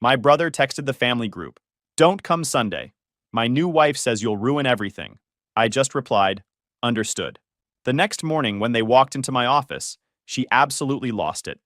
My brother texted the family group, "Don't come Sunday. My new wife says you'll ruin everything." I just replied, "Understood." The next morning, when they walked into my office, she absolutely lost it.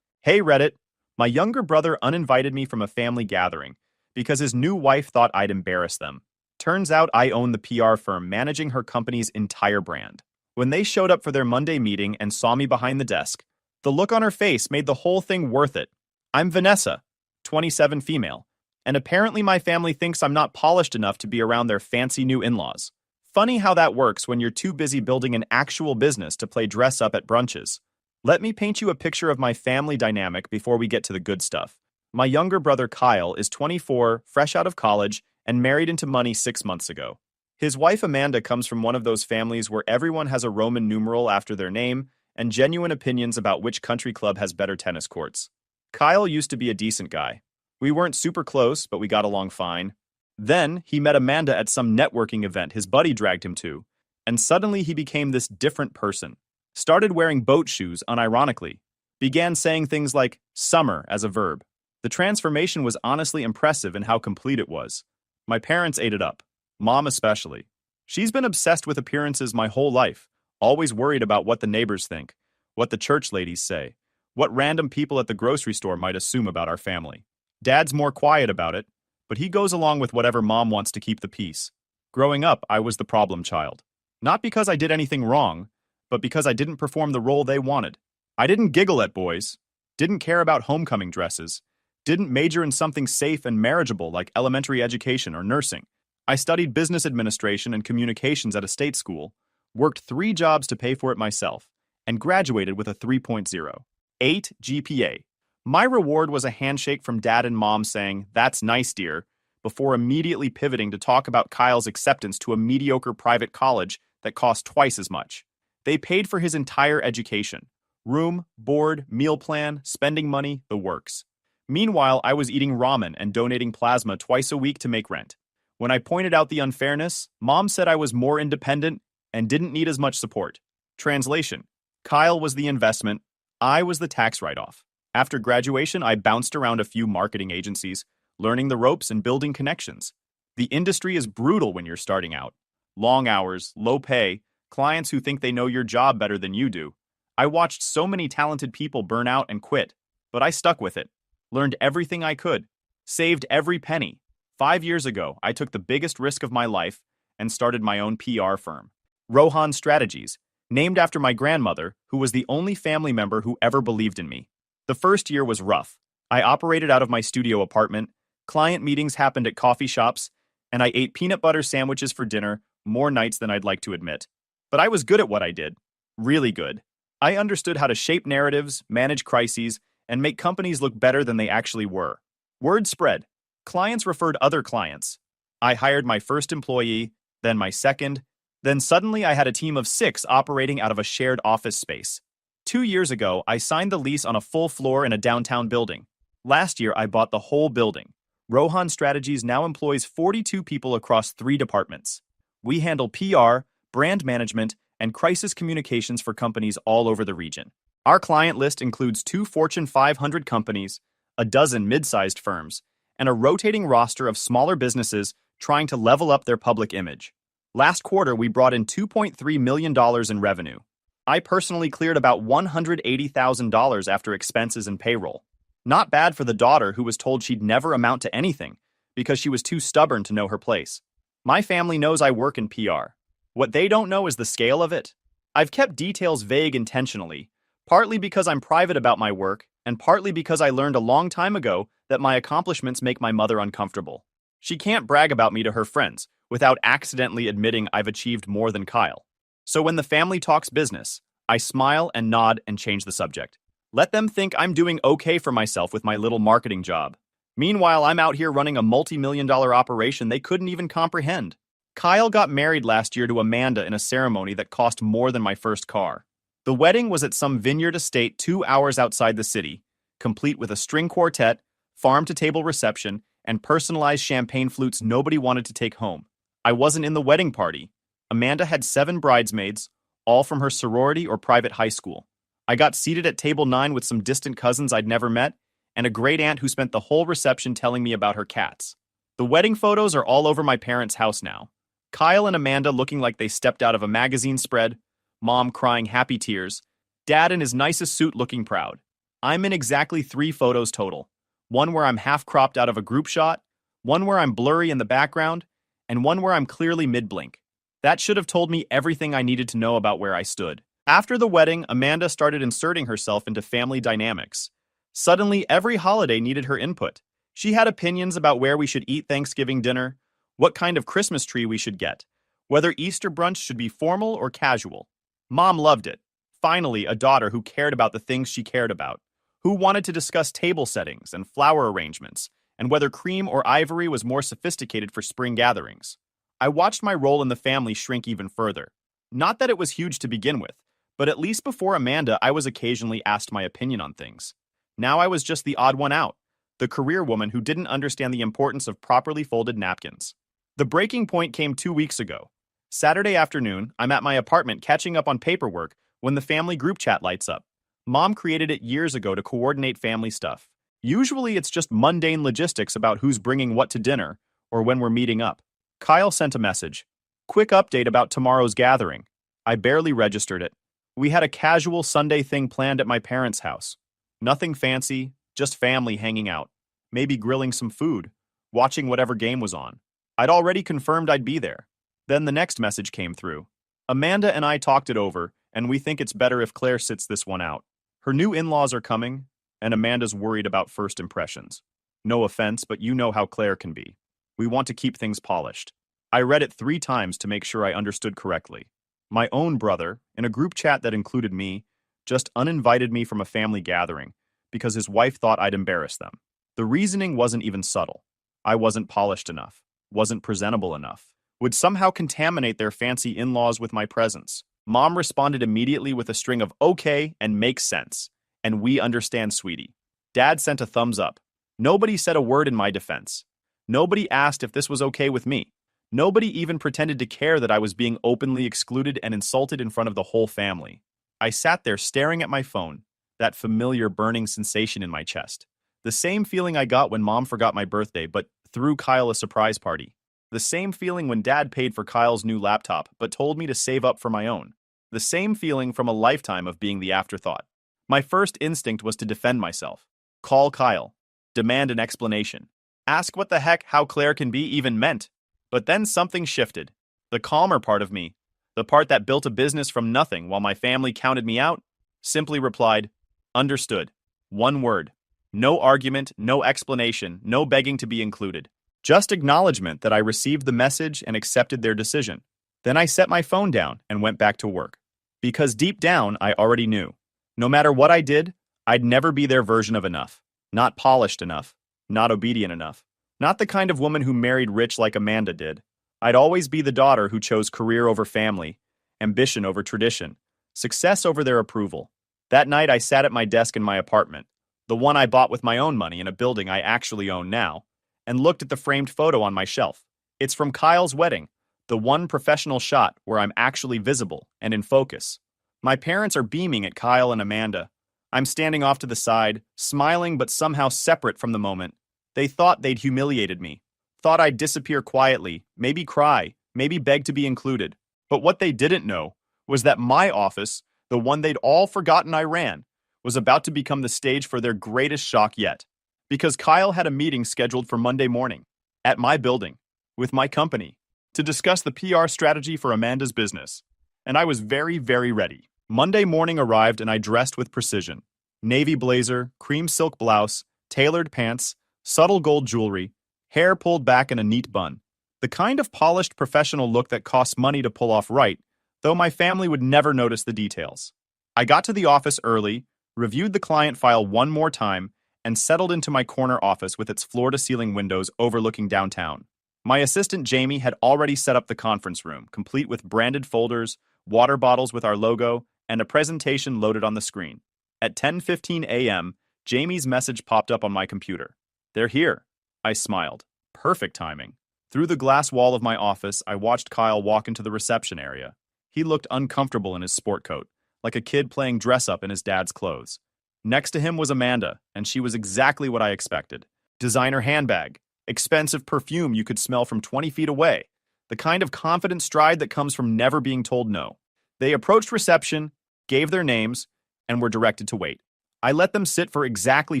"Hey Reddit, my younger brother uninvited me from a family gathering because his new wife thought I'd embarrass them. Turns out I own the PR firm managing her company's entire brand. When they showed up for their Monday meeting and saw me behind the desk, the look on her face made the whole thing worth it. I'm Vanessa, 27 female, and apparently my family thinks I'm not polished enough to be around their fancy new in-laws. Funny how that works when you're too busy building an actual business to play dress up at brunches. Let me paint you a picture of my family dynamic before we get to the good stuff. My younger brother Kyle is 24, fresh out of college, and married into money 6 months ago. His wife Amanda comes from one of those families where everyone has a Roman numeral after their name and genuine opinions about which country club has better tennis courts. Kyle used to be a decent guy. We weren't super close, but we got along fine. Then he met Amanda at some networking event his buddy dragged him to, and suddenly he became this different person. Started wearing boat shoes unironically. Began saying things like summer as a verb. The transformation was honestly impressive in how complete it was. My parents ate it up. Mom especially. She's been obsessed with appearances my whole life, always worried about what the neighbors think, what the church ladies say, what random people at the grocery store might assume about our family. Dad's more quiet about it, but he goes along with whatever mom wants to keep the peace. Growing up, I was the problem child. Not because I did anything wrong, but because I didn't perform the role they wanted. I didn't giggle at boys, didn't care about homecoming dresses, didn't major in something safe and marriageable like elementary education or nursing. I studied business administration and communications at a state school, worked 3 jobs to pay for it myself, and graduated with a 3.0. 8 GPA. My reward was a handshake from dad and mom saying, "That's nice, dear," before immediately pivoting to talk about Kyle's acceptance to a mediocre private college that cost twice as much. They paid for his entire education. Room, board, meal plan, spending money, the works. Meanwhile, I was eating ramen and donating plasma twice a week to make rent. When I pointed out the unfairness, mom said I was more independent and didn't need as much support. Translation: Kyle was the investment, I was the tax write-off. After graduation, I bounced around a few marketing agencies, learning the ropes and building connections. The industry is brutal when you're starting out. Long hours, low pay, clients who think they know your job better than you do. I watched so many talented people burn out and quit, but I stuck with it. Learned everything I could. Saved every penny. 5 years ago, I took the biggest risk of my life and started my own PR firm. Rohan Strategies, named after my grandmother, who was the only family member who ever believed in me. The first year was rough. I operated out of my studio apartment, client meetings happened at coffee shops, and I ate peanut butter sandwiches for dinner more nights than I'd like to admit. But I was good at what I did. Really good. I understood how to shape narratives, manage crises, and make companies look better than they actually were. Word spread. Clients referred other clients. I hired my first employee, then my second, then suddenly I had a team of 6 operating out of a shared office space. 2 years ago, I signed the lease on a full floor in a downtown building. Last year, I bought the whole building. Rohan Strategies now employs 42 people across 3 departments. We handle PR, brand management, and crisis communications for companies all over the region. Our client list includes 2 Fortune 500 companies, a dozen mid-sized firms, and a rotating roster of smaller businesses trying to level up their public image. Last quarter, we brought in $2.3 million in revenue. I personally cleared about $180,000 after expenses and payroll. Not bad for the daughter who was told she'd never amount to anything because she was too stubborn to know her place. My family knows I work in PR. What they don't know is the scale of it. I've kept details vague intentionally, partly because I'm private about my work, and partly because I learned a long time ago that my accomplishments make my mother uncomfortable. She can't brag about me to her friends without accidentally admitting I've achieved more than Kyle. So when the family talks business, I smile and nod and change the subject. Let them think I'm doing okay for myself with my little marketing job. Meanwhile, I'm out here running a multi-million-dollar operation they couldn't even comprehend. Kyle got married last year to Amanda in a ceremony that cost more than my first car. The wedding was at some vineyard estate 2 hours outside the city, complete with a string quartet, farm-to-table reception, and personalized champagne flutes nobody wanted to take home. I wasn't in the wedding party. Amanda had 7 bridesmaids, all from her sorority or private high school. I got seated at table 9 with some distant cousins I'd never met, and a great aunt who spent the whole reception telling me about her cats. The wedding photos are all over my parents' house now. Kyle and Amanda looking like they stepped out of a magazine spread, Mom crying happy tears, Dad in his nicest suit looking proud. I'm in exactly 3 photos total. One where I'm half cropped out of a group shot, one where I'm blurry in the background, and one where I'm clearly mid-blink. That should have told me everything I needed to know about where I stood. After the wedding, Amanda started inserting herself into family dynamics. Suddenly, every holiday needed her input. She had opinions about where we should eat Thanksgiving dinner, what kind of Christmas tree we should get, whether Easter brunch should be formal or casual. Mom loved it. Finally, a daughter who cared about the things she cared about, who wanted to discuss table settings and flower arrangements, and whether cream or ivory was more sophisticated for spring gatherings. I watched my role in the family shrink even further. Not that it was huge to begin with, but at least before Amanda, I was occasionally asked my opinion on things. Now I was just the odd one out, the career woman who didn't understand the importance of properly folded napkins. The breaking point came 2 weeks ago. Saturday afternoon, I'm at my apartment catching up on paperwork when the family group chat lights up. Mom created it years ago to coordinate family stuff. Usually it's just mundane logistics about who's bringing what to dinner or when we're meeting up. Kyle sent a message. Quick update about tomorrow's gathering. I barely registered it. We had a casual Sunday thing planned at my parents' house. Nothing fancy, just family hanging out. Maybe grilling some food, watching whatever game was on. I'd already confirmed I'd be there. Then the next message came through. Amanda and I talked it over, and we think it's better if Claire sits this one out. Her new in-laws are coming, and Amanda's worried about first impressions. No offense, but you know how Claire can be. We want to keep things polished. I read it 3 times to make sure I understood correctly. My own brother, in a group chat that included me, just uninvited me from a family gathering because his wife thought I'd embarrass them. The reasoning wasn't even subtle. I wasn't polished enough, wasn't presentable enough, would somehow contaminate their fancy in-laws with my presence. Mom responded immediately with a string of okay and makes sense, and we understand, sweetie. Dad sent a thumbs up. Nobody said a word in my defense. Nobody asked if this was okay with me. Nobody even pretended to care that I was being openly excluded and insulted in front of the whole family. I sat there staring at my phone, that familiar burning sensation in my chest. The same feeling I got when Mom forgot my birthday but threw Kyle a surprise party. The same feeling when Dad paid for Kyle's new laptop but told me to save up for my own. The same feeling from a lifetime of being the afterthought. My first instinct was to defend myself. Call Kyle. Demand an explanation. Ask what the heck how Claire can be even meant. But then something shifted. The calmer part of me, the part that built a business from nothing while my family counted me out, simply replied, understood. One word. No argument, no explanation, no begging to be included. Just acknowledgement that I received the message and accepted their decision. Then I set my phone down and went back to work. Because deep down, I already knew. No matter what I did, I'd never be their version of enough. Not polished enough. Not obedient enough. Not the kind of woman who married rich like Amanda did. I'd always be the daughter who chose career over family, ambition over tradition, success over their approval. That night I sat at my desk in my apartment, the one I bought with my own money in a building I actually own now, and looked at the framed photo on my shelf. It's from Kyle's wedding, the one professional shot where I'm actually visible and in focus. My parents are beaming at Kyle and Amanda. I'm standing off to the side, smiling but somehow separate from the moment. They thought they'd humiliated me, thought I'd disappear quietly, maybe cry, maybe beg to be included. But what they didn't know was that my office, the one they'd all forgotten I ran, was about to become the stage for their greatest shock yet. Because Kyle had a meeting scheduled for Monday morning, at my building, with my company, to discuss the PR strategy for Amanda's business. And I was very, very ready. Monday morning arrived and I dressed with precision. Navy blazer, cream silk blouse, tailored pants, subtle gold jewelry, hair pulled back in a neat bun. The kind of polished professional look that costs money to pull off right, though my family would never notice the details. I got to the office early, reviewed the client file one more time, and settled into my corner office with its floor-to-ceiling windows overlooking downtown. My assistant Jamie had already set up the conference room, complete with branded folders, water bottles with our logo, and a presentation loaded on the screen. At 10:15 a.m., Jamie's message popped up on my computer. They're here. I smiled. Perfect timing. Through the glass wall of my office, I watched Kyle walk into the reception area. He looked uncomfortable in his sport coat, like a kid playing dress-up in his dad's clothes. Next to him was Amanda, and she was exactly what I expected. Designer handbag, expensive perfume you could smell from 20 feet away, the kind of confident stride that comes from never being told no. They approached reception, gave their names, and were directed to wait. I let them sit for exactly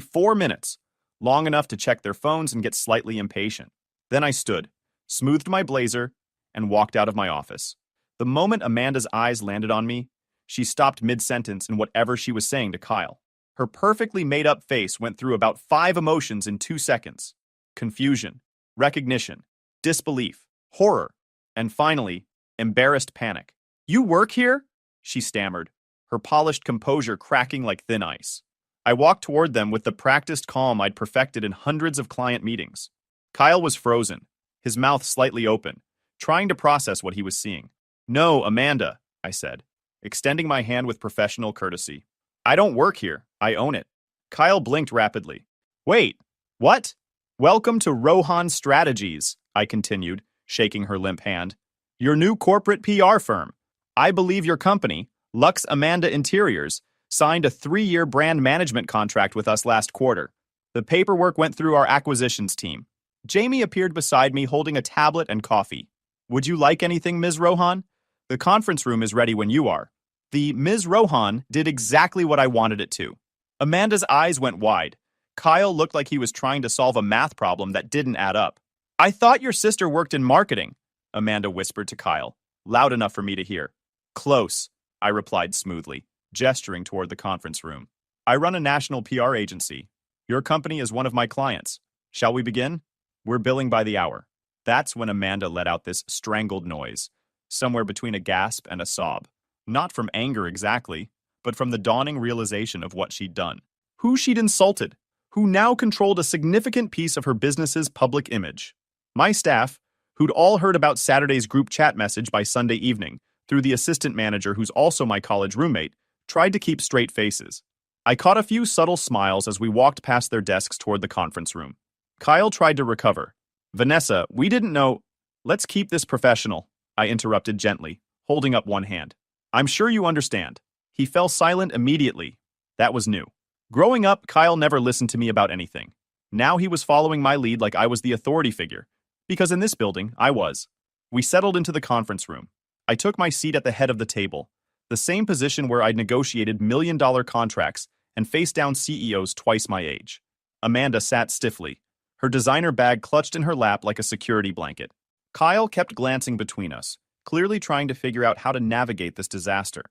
4 minutes, long enough to check their phones and get slightly impatient. Then I stood, smoothed my blazer, and walked out of my office. The moment Amanda's eyes landed on me, she stopped mid-sentence in whatever she was saying to Kyle. Her perfectly made-up face went through about 5 emotions in 2 seconds. Confusion, recognition, disbelief, horror, and finally, embarrassed panic. "You work here?" she stammered, her polished composure cracking like thin ice. I walked toward them with the practiced calm I'd perfected in hundreds of client meetings. Kyle was frozen, his mouth slightly open, trying to process what he was seeing. "No, Amanda," I said, extending my hand with professional courtesy. "I don't work here. I own it." Kyle blinked rapidly. "Wait, what?" "Welcome to Rohan Strategies," I continued, shaking her limp hand. "Your new corporate PR firm. I believe your company, Lux Amanda Interiors, signed a 3-year brand management contract with us last quarter. The paperwork went through our acquisitions team." Jamie appeared beside me holding a tablet and coffee. "Would you like anything, Ms. Rohan? The conference room is ready when you are." The Ms. Rohan did exactly what I wanted it to. Amanda's eyes went wide. Kyle looked like he was trying to solve a math problem that didn't add up. "I thought your sister worked in marketing," Amanda whispered to Kyle, loud enough for me to hear. "Close," I replied smoothly, gesturing toward the conference room. "I run a national PR agency. Your company is one of my clients. Shall we begin? We're billing by the hour." That's when Amanda let out this strangled noise, somewhere between a gasp and a sob. Not from anger exactly, but from the dawning realization of what she'd done. Who she'd insulted, who now controlled a significant piece of her business's public image. My staff, who'd all heard about Saturday's group chat message by Sunday evening, through the assistant manager who's also my college roommate, tried to keep straight faces. I caught a few subtle smiles as we walked past their desks toward the conference room. Kyle tried to recover. "Vanessa, we didn't know—" "Let's keep this professional," I interrupted gently, holding up one hand. "I'm sure you understand." He fell silent immediately. That was new. Growing up, Kyle never listened to me about anything. Now he was following my lead like I was the authority figure, because in this building, I was. We settled into the conference room. I took my seat at the head of the table, the same position where I'd negotiated million-dollar contracts and faced down CEOs twice my age. Amanda sat stiffly, her designer bag clutched in her lap like a security blanket. Kyle kept glancing between us, clearly trying to figure out how to navigate this disaster.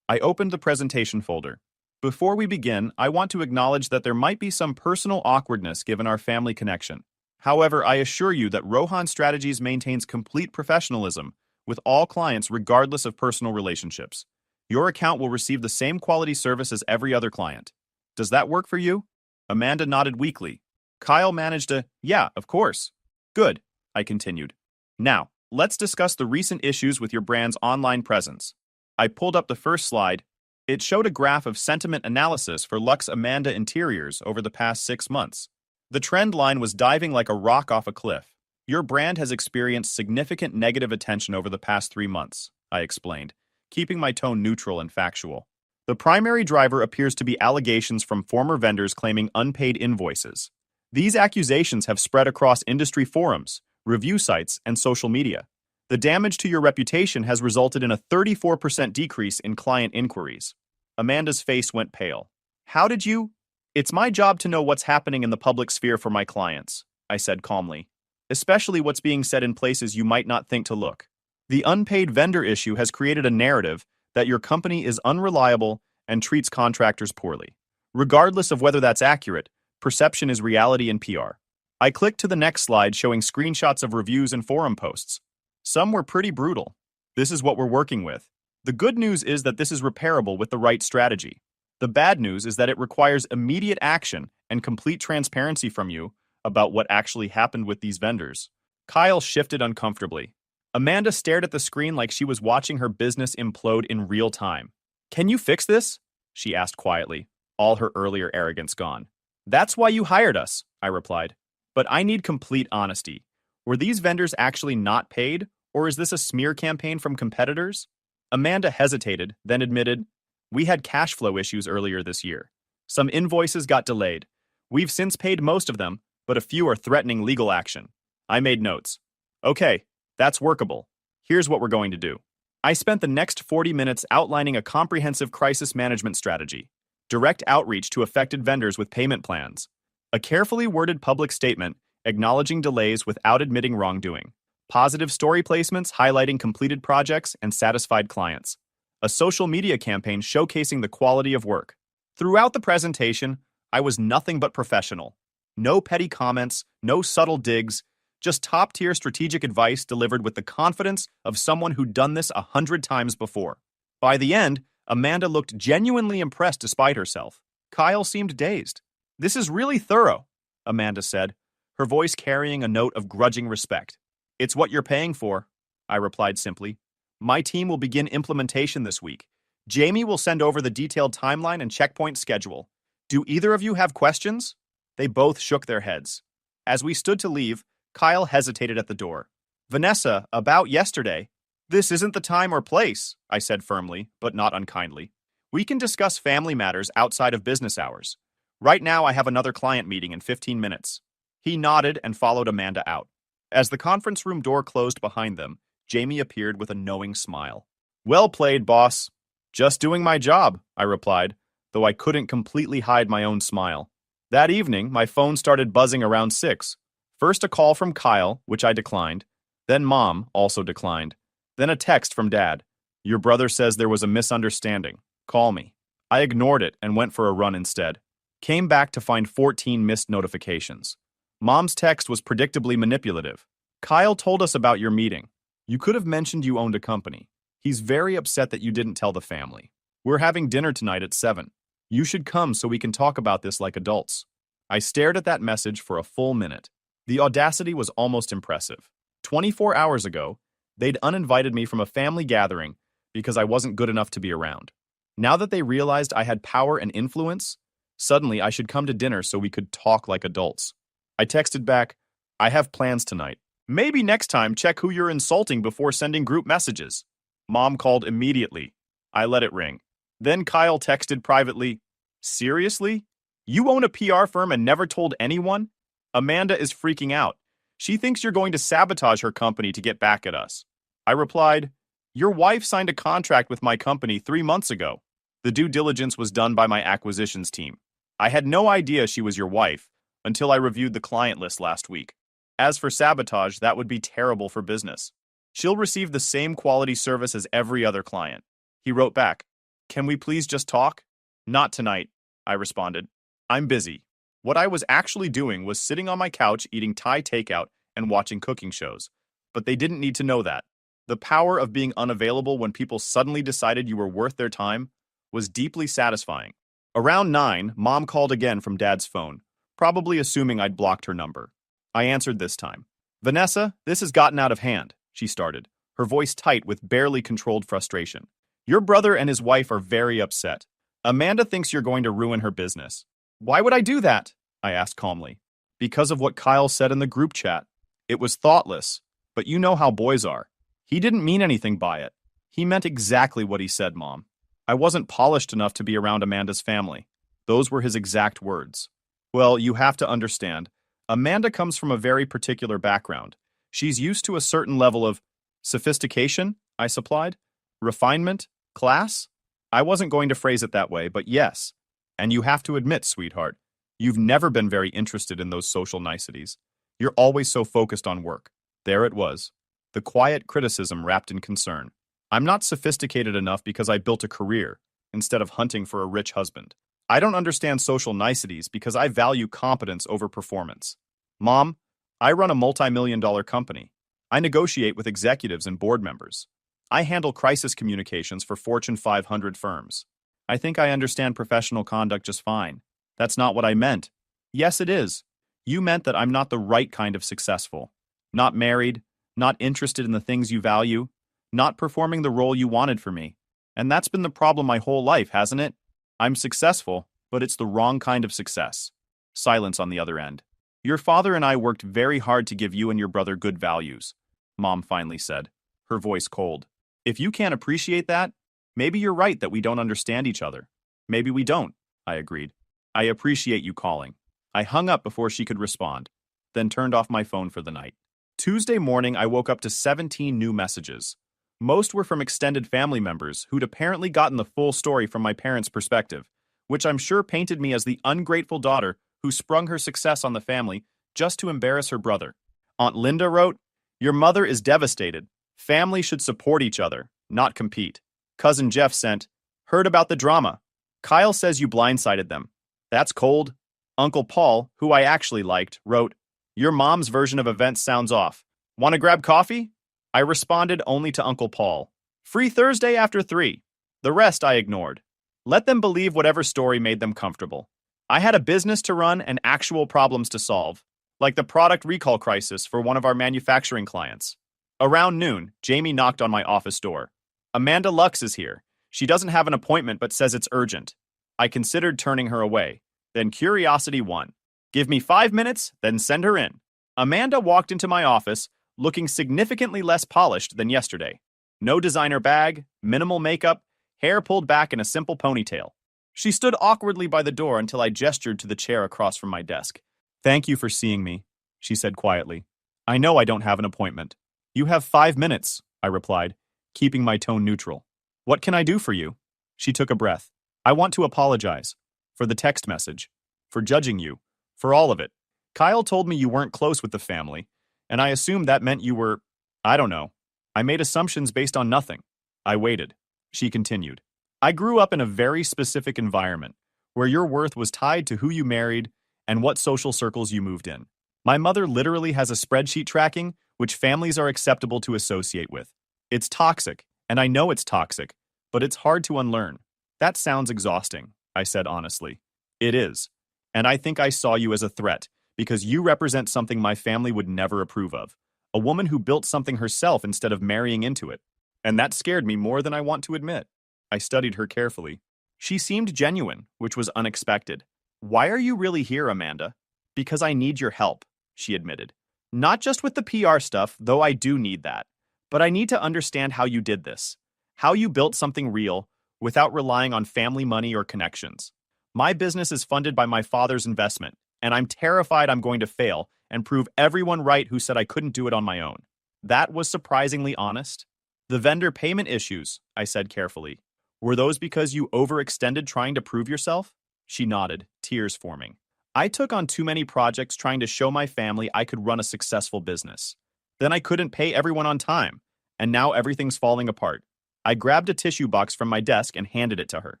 I opened the presentation folder. "Before we begin, I want to acknowledge that there might be some personal awkwardness given our family connection. However, I assure you that Rohan Strategies maintains complete professionalism with all clients regardless of personal relationships. Your account will receive the same quality service as every other client. Does that work for you?" Amanda nodded weakly. Kyle managed a, "Yeah, of course." "Good," I continued. "Now, let's discuss the recent issues with your brand's online presence." I pulled up the first slide. It showed a graph of sentiment analysis for Lux Amanda Interiors over the past 6 months. The trend line was diving like a rock off a cliff. "Your brand has experienced significant negative attention over the past 3 months, I explained, keeping my tone neutral and factual. "The primary driver appears to be allegations from former vendors claiming unpaid invoices. These accusations have spread across industry forums, review sites, and social media. The damage to your reputation has resulted in a 34% decrease in client inquiries." Amanda's face went pale. "How did you—" "It's my job to know what's happening in the public sphere for my clients," I said calmly, "especially what's being said in places you might not think to look. The unpaid vendor issue has created a narrative that your company is unreliable and treats contractors poorly. Regardless of whether that's accurate, perception is reality in PR." I clicked to the next slide showing screenshots of reviews and forum posts. Some were pretty brutal. This is what we're working with. The good news is that this is repairable with the right strategy. The bad news is that it requires immediate action and complete transparency from you about what actually happened with these vendors. Kyle shifted uncomfortably. Amanda stared at the screen like she was watching her business implode in real time. "Can you fix this?" she asked quietly, all her earlier arrogance gone. "That's why you hired us," I replied. "But I need complete honesty. Were these vendors actually not paid, or is this a smear campaign from competitors?" Amanda hesitated, then admitted, "We had cash flow issues earlier this year. Some invoices got delayed. We've since paid most of them, but a few are threatening legal action. I made notes. Okay, that's workable. Here's what we're going to do. I spent the next 40 minutes outlining a comprehensive crisis management strategy, direct outreach to affected vendors with payment plans, a carefully worded public statement acknowledging delays without admitting wrongdoing, positive story placements highlighting completed projects and satisfied clients, a social media campaign showcasing the quality of work. Throughout the presentation, I was nothing but professional. No petty comments, no subtle digs, just top-tier strategic advice delivered with the confidence of someone who'd done this 100 times before. By the end, Amanda looked genuinely impressed despite herself. Kyle seemed dazed. "This is really thorough," Amanda said, her voice carrying a note of grudging respect. "It's what you're paying for," I replied simply. "My team will begin implementation this week. Jamie will send over the detailed timeline and checkpoint schedule. Do either of you have questions?" They both shook their heads. As we stood to leave, Kyle hesitated at the door. "Vanessa, about yesterday." "This isn't the time or place," I said firmly, but not unkindly. "We can discuss family matters outside of business hours. Right now I have another client meeting in 15 minutes. He nodded and followed Amanda out. As the conference room door closed behind them, Jamie appeared with a knowing smile. "Well played, boss." "Just doing my job," I replied, though I couldn't completely hide my own smile. That evening, my phone started buzzing around 6. First a call from Kyle, which I declined. Then Mom also declined. Then a text from Dad. "Your brother says there was a misunderstanding. Call me." I ignored it and went for a run instead. Came back to find 14 missed notifications. Mom's text was predictably manipulative. "Kyle told us about your meeting. You could have mentioned you owned a company. He's very upset that you didn't tell the family. We're having dinner tonight at 7. You should come so we can talk about this like adults." I stared at that message for a full minute. The audacity was almost impressive. 24 hours ago, they'd uninvited me from a family gathering because I wasn't good enough to be around. Now that they realized I had power and influence, suddenly I should come to dinner so we could talk like adults. I texted back, "I have plans tonight. Maybe next time check who you're insulting before sending group messages." Mom called immediately. I let it ring. Then Kyle texted privately, "Seriously? You own a PR firm and never told anyone? Amanda is freaking out. She thinks you're going to sabotage her company to get back at us." I replied, "Your wife signed a contract with my company 3 months ago. The due diligence was done by my acquisitions team. I had no idea she was your wife until I reviewed the client list last week. As for sabotage, that would be terrible for business. She'll receive the same quality service as every other client." He wrote back, "Can we please just talk?" "Not tonight," I responded. "I'm busy." What I was actually doing was sitting on my couch eating Thai takeout and watching cooking shows. But they didn't need to know that. The power of being unavailable when people suddenly decided you were worth their time was deeply satisfying. Around 9, Mom called again from Dad's phone, probably assuming I'd blocked her number. I answered this time. "Vanessa, this has gotten out of hand," she started, her voice tight with barely controlled frustration. "Your brother and his wife are very upset. Amanda thinks you're going to ruin her business." "Why would I do that?" I asked calmly. "Because of what Kyle said in the group chat. It was thoughtless, but you know how boys are. He didn't mean anything by it. He meant exactly what he said, Mom. I wasn't polished enough to be around Amanda's family." Those were his exact words. "Well, you have to understand. Amanda comes from a very particular background. She's used to a certain level of sophistication," I supplied. "Refinement? Class?" I wasn't going to phrase it that way, but yes. "And you have to admit, sweetheart, you've never been very interested in those social niceties. You're always so focused on work." There it was. The quiet criticism wrapped in concern. "I'm not sophisticated enough because I built a career, instead of hunting for a rich husband. I don't understand social niceties because I value competence over performance. Mom, I run a multi-million-dollar company. I negotiate with executives and board members. I handle crisis communications for Fortune 500 firms. I think I understand professional conduct just fine. That's not what I meant." "Yes, it is. You meant that I'm not the right kind of successful. Not married, not interested in the things you value, not performing the role you wanted for me. And that's been the problem my whole life, hasn't it? I'm successful, but it's the wrong kind of success." Silence on the other end. "Your father and I worked very hard to give you and your brother good values," Mom finally said, her voice cold. "If you can't appreciate that, maybe you're right that we don't understand each other." "Maybe we don't," I agreed. I appreciate you calling. I hung up before she could respond, then turned off my phone for the night. Tuesday morning, I woke up to 17 new messages. Most were from extended family members who'd apparently gotten the full story from my parents' perspective, which I'm sure painted me as the ungrateful daughter who sprung her success on the family just to embarrass her brother. Aunt Linda wrote, "Your mother is devastated. Family should support each other, not compete." Cousin Jeff sent, "Heard about the drama. Kyle says you blindsided them. That's cold." Uncle Paul, who I actually liked, wrote, "Your mom's version of events sounds off. Want to grab coffee?" I responded only to Uncle Paul. "Free Thursday after 3. The rest I ignored. Let them believe whatever story made them comfortable. I had a business to run and actual problems to solve, like the product recall crisis for one of our manufacturing clients. Around noon, Jamie knocked on my office door. "Amanda Lux is here. She doesn't have an appointment but says it's urgent." I considered turning her away. Then curiosity won. "Give me 5 minutes, then send her in." Amanda walked into my office, looking significantly less polished than yesterday. No designer bag, minimal makeup, hair pulled back in a simple ponytail. She stood awkwardly by the door until I gestured to the chair across from my desk. "Thank you for seeing me," she said quietly. "I know I don't have an appointment." "You have 5 minutes," I replied, keeping my tone neutral. "What can I do for you?" She took a breath. "I want to apologize. For the text message. For judging you. For all of it. Kyle told me you weren't close with the family, and I assumed that meant you were, I don't know. I made assumptions based on nothing." I waited. She continued. "I grew up in a very specific environment, where your worth was tied to who you married and what social circles you moved in. My mother literally has a spreadsheet tracking which families are acceptable to associate with. It's toxic, and I know it's toxic, but it's hard to unlearn." "That sounds exhausting," I said honestly. "It is. And I think I saw you as a threat, because you represent something my family would never approve of. A woman who built something herself instead of marrying into it. And that scared me more than I want to admit." I studied her carefully. She seemed genuine, which was unexpected. "Why are you really here, Amanda?" "Because I need your help," she admitted. "Not just with the PR stuff, though I do need that. But I need to understand how you did this. How you built something real, without relying on family money or connections. My business is funded by my father's investment, and I'm terrified I'm going to fail and prove everyone right who said I couldn't do it on my own." That was surprisingly honest. "The vendor payment issues," I said carefully. "Were those because you overextended trying to prove yourself?" She nodded, tears forming. "I took on too many projects trying to show my family I could run a successful business. Then I couldn't pay everyone on time, and now everything's falling apart." I grabbed a tissue box from my desk and handed it to her.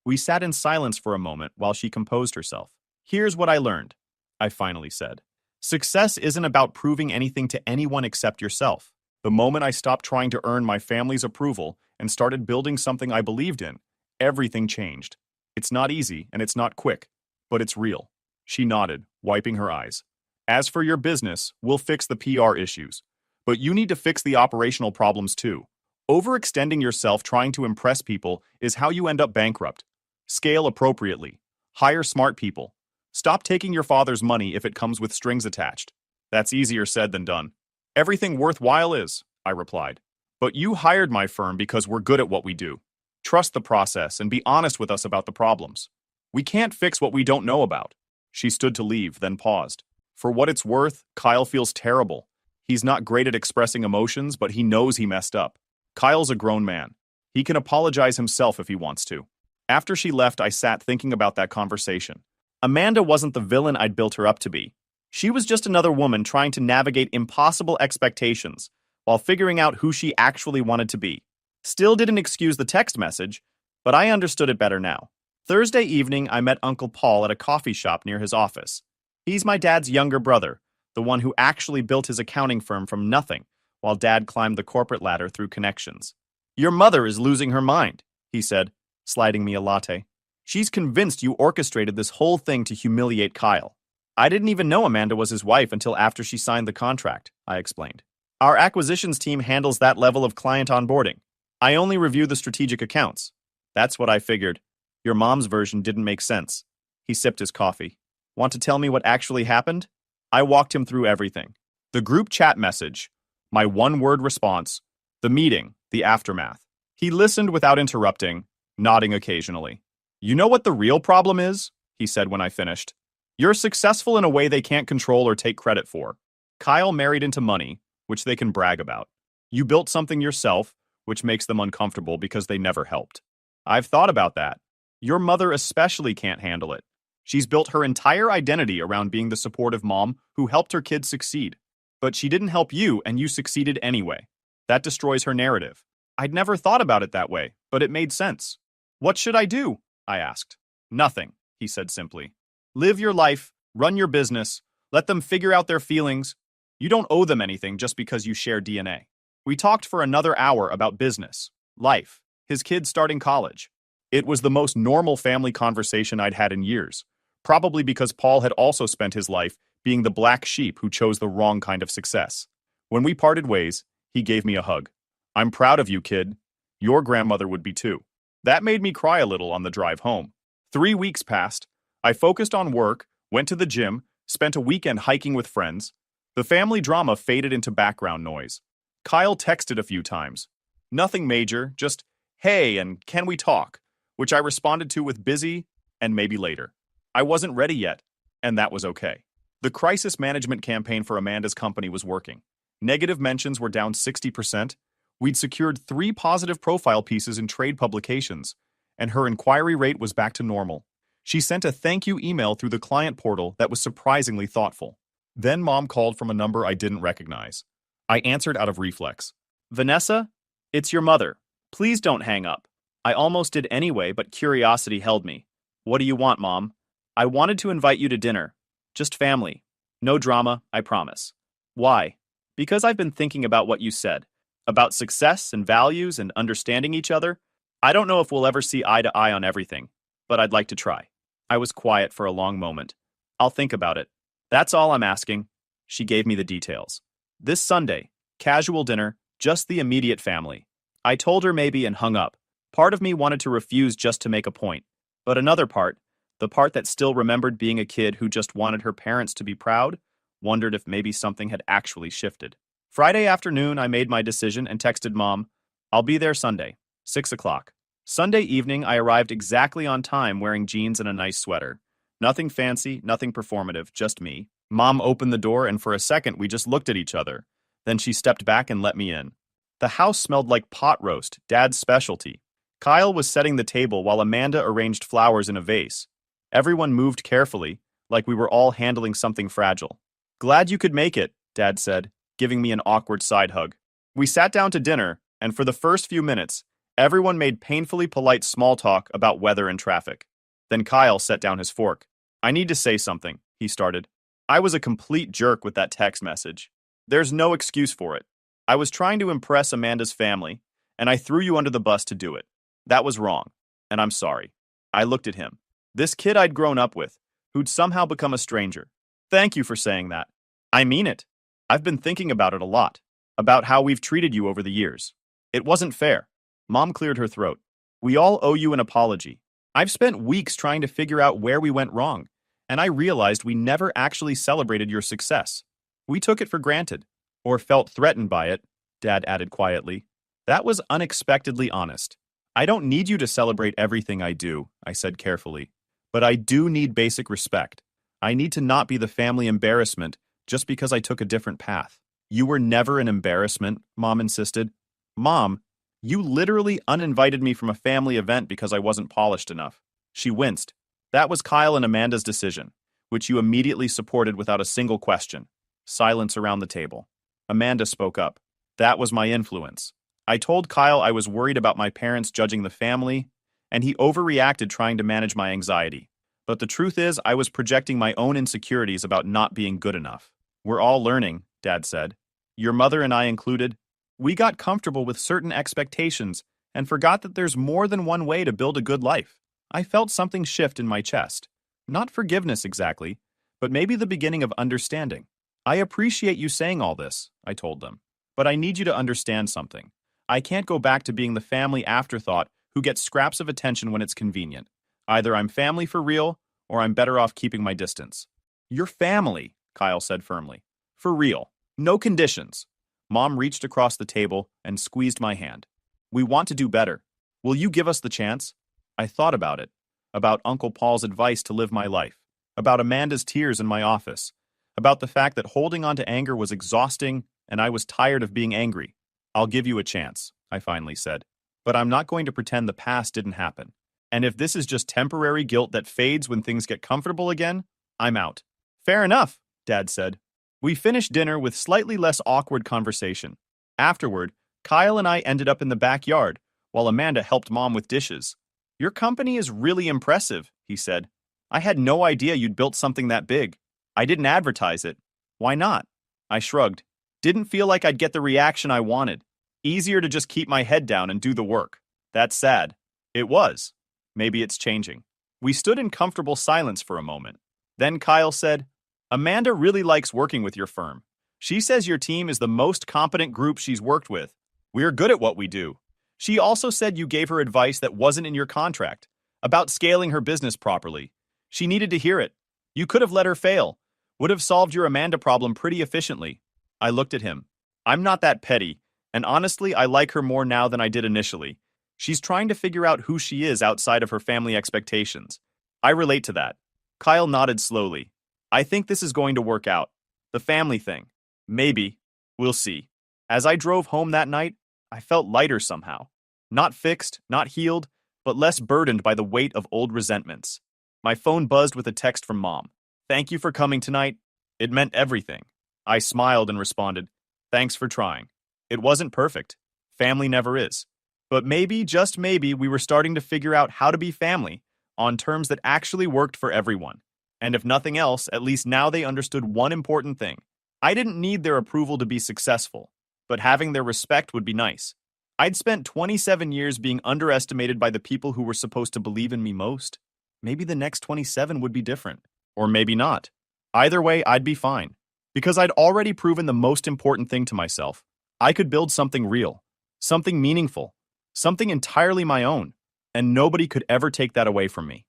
We sat in silence for a moment while she composed herself. "Here's what I learned," I finally said. "Success isn't about proving anything to anyone except yourself. The moment I stopped trying to earn my family's approval and started building something I believed in, everything changed. It's not easy and it's not quick, but it's real." She nodded, wiping her eyes. "As for your business, we'll fix the PR issues. But you need to fix the operational problems too. Overextending yourself trying to impress people is how you end up bankrupt. Scale appropriately. Hire smart people. Stop taking your father's money if it comes with strings attached." "That's easier said than done." "Everything worthwhile is," I replied. "But you hired my firm because we're good at what we do. Trust the process and be honest with us about the problems. We can't fix what we don't know about." She stood to leave, then paused. "For what it's worth, Kyle feels terrible. He's not great at expressing emotions, but he knows he messed up. Kyle's a grown man. He can apologize himself if he wants to." After she left, I sat thinking about that conversation. Amanda wasn't the villain I'd built her up to be. She was just another woman trying to navigate impossible expectations while figuring out who she actually wanted to be. Still didn't excuse the text message, but I understood it better now. Thursday evening, I met Uncle Paul at a coffee shop near his office. He's my dad's younger brother, the one who actually built his accounting firm from nothing, while Dad climbed the corporate ladder through connections. "Your mother is losing her mind," he said, sliding me a latte. "She's convinced you orchestrated this whole thing to humiliate Kyle." "I didn't even know Amanda was his wife until after she signed the contract," I explained. "Our acquisitions team handles that level of client onboarding. I only review the strategic accounts." "That's what I figured. Your mom's version didn't make sense." He sipped his coffee. "Want to tell me what actually happened?" I walked him through everything. The group chat message, my one-word response, the meeting, the aftermath. He listened without interrupting, nodding occasionally. "You know what the real problem is?" he said when I finished. You're successful in a way they can't control or take credit for. Kyle married into money, which they can brag about. You built something yourself, which makes them uncomfortable because they never helped. I've thought about that. Your mother especially can't handle it. She's built her entire identity around being the supportive mom who helped her kids succeed. But she didn't help you, and you succeeded anyway. That destroys her narrative. I'd never thought about it that way, but it made sense. What should I do? I asked. Nothing, he said simply. Live your life, run your business, let them figure out their feelings. You don't owe them anything just because you share DNA. We talked for another hour about business, life, his kids starting college. It was the most normal family conversation I'd had in years, probably because Paul had also spent his life being the black sheep who chose the wrong kind of success. When we parted ways, he gave me a hug. I'm proud of you, kid. Your grandmother would be too. That made me cry a little on the drive home. 3 weeks passed. I focused on work, went to the gym, spent a weekend hiking with friends. The family drama faded into background noise. Kyle texted a few times. Nothing major, just, hey, and can we talk? Which I responded to with busy and maybe later. I wasn't ready yet, and that was okay. The crisis management campaign for Amanda's company was working. Negative mentions were down 60%. We'd secured 3 positive profile pieces in trade publications, and her inquiry rate was back to normal. She sent a thank you email through the client portal that was surprisingly thoughtful. Then Mom called from a number I didn't recognize. I answered out of reflex. Vanessa, it's your mother. Please don't hang up. I almost did anyway, but curiosity held me. What do you want, Mom? I wanted to invite you to dinner. Just family. No drama, I promise. Why? Because I've been thinking about what you said. About success and values and understanding each other. I don't know if we'll ever see eye to eye on everything, but I'd like to try. I was quiet for a long moment. I'll think about it. That's all I'm asking. She gave me the details. This Sunday, casual dinner, just the immediate family. I told her maybe and hung up. Part of me wanted to refuse just to make a point, but another part, the part that still remembered being a kid who just wanted her parents to be proud, wondered if maybe something had actually shifted. Friday afternoon, I made my decision and texted Mom, I'll be there Sunday, 6 o'clock. Sunday evening, I arrived exactly on time wearing jeans and a nice sweater. Nothing fancy, nothing performative, just me. Mom opened the door and for a second we just looked at each other. Then she stepped back and let me in. The house smelled like pot roast, Dad's specialty. Kyle was setting the table while Amanda arranged flowers in a vase. Everyone moved carefully, like we were all handling something fragile. Glad you could make it, Dad said, giving me an awkward side hug. We sat down to dinner, and for the first few minutes, everyone made painfully polite small talk about weather and traffic. Then Kyle set down his fork. I need to say something, he started. I was a complete jerk with that text message. There's no excuse for it. I was trying to impress Amanda's family, and I threw you under the bus to do it. That was wrong, and I'm sorry. I looked at him. This kid I'd grown up with, who'd somehow become a stranger. Thank you for saying that. I mean it. I've been thinking about it a lot, about how we've treated you over the years. It wasn't fair. Mom cleared her throat. We all owe you an apology. I've spent weeks trying to figure out where we went wrong, and I realized we never actually celebrated your success. We took it for granted, or felt threatened by it, Dad added quietly. That was unexpectedly honest. I don't need you to celebrate everything I do, I said carefully, but I do need basic respect. I need to not be the family embarrassment just because I took a different path. You were never an embarrassment, Mom insisted. Mom, you literally uninvited me from a family event because I wasn't polished enough. She winced. That was Kyle and Amanda's decision, which you immediately supported without a single question. Silence around the table. Amanda spoke up. That was my influence. I told Kyle I was worried about my parents judging the family, and he overreacted trying to manage my anxiety. But the truth is, I was projecting my own insecurities about not being good enough. We're all learning, Dad said. Your mother and I included. We got comfortable with certain expectations and forgot that there's more than one way to build a good life. I felt something shift in my chest. Not forgiveness exactly, but maybe the beginning of understanding. I appreciate you saying all this, I told them, but I need you to understand something. I can't go back to being the family afterthought who gets scraps of attention when it's convenient. Either I'm family for real, or I'm better off keeping my distance. You're family, Kyle said firmly. For real. No conditions. Mom reached across the table and squeezed my hand. We want to do better. Will you give us the chance? I thought about it. about Uncle Paul's advice to live my life, about Amanda's tears in my office, about the fact that holding on to anger was exhausting and I was tired of being angry. I'll give you a chance, I finally said. But I'm not going to pretend the past didn't happen. And if this is just temporary guilt that fades when things get comfortable again, I'm out. Fair enough, Dad said. We finished dinner with slightly less awkward conversation. Afterward, Kyle and I ended up in the backyard, while Amanda helped Mom with dishes. Your company is really impressive, he said. I had no idea you'd built something that big. I didn't advertise it. Why not? I shrugged. Didn't feel like I'd get the reaction I wanted. Easier to just keep my head down and do the work. That's sad. It was. Maybe it's changing. We stood in comfortable silence for a moment. Then Kyle said, Amanda really likes working with your firm. She says your team is the most competent group she's worked with. We're good at what we do. She also said you gave her advice that wasn't in your contract, about scaling her business properly. She needed to hear it. You could have let her fail. Would have solved your Amanda problem pretty efficiently. I looked at him. I'm not that petty, and honestly, I like her more now than I did initially. She's trying to figure out who she is outside of her family expectations. I relate to that. Kyle nodded slowly. I think this is going to work out. The family thing. Maybe. We'll see. As I drove home that night, I felt lighter somehow. Not fixed, not healed, but less burdened by the weight of old resentments. My phone buzzed with a text from Mom. Thank you for coming tonight. It meant everything. I smiled and responded, thanks for trying. It wasn't perfect. Family never is. But maybe, just maybe, we were starting to figure out how to be family on terms that actually worked for everyone. And if nothing else, at least now they understood one important thing. I didn't need their approval to be successful, but having their respect would be nice. I'd spent 27 years being underestimated by the people who were supposed to believe in me most. Maybe the next 27 would be different. Or maybe not. Either way, I'd be fine. Because I'd already proven the most important thing to myself. I could build something real. Something meaningful. Something entirely my own. And nobody could ever take that away from me.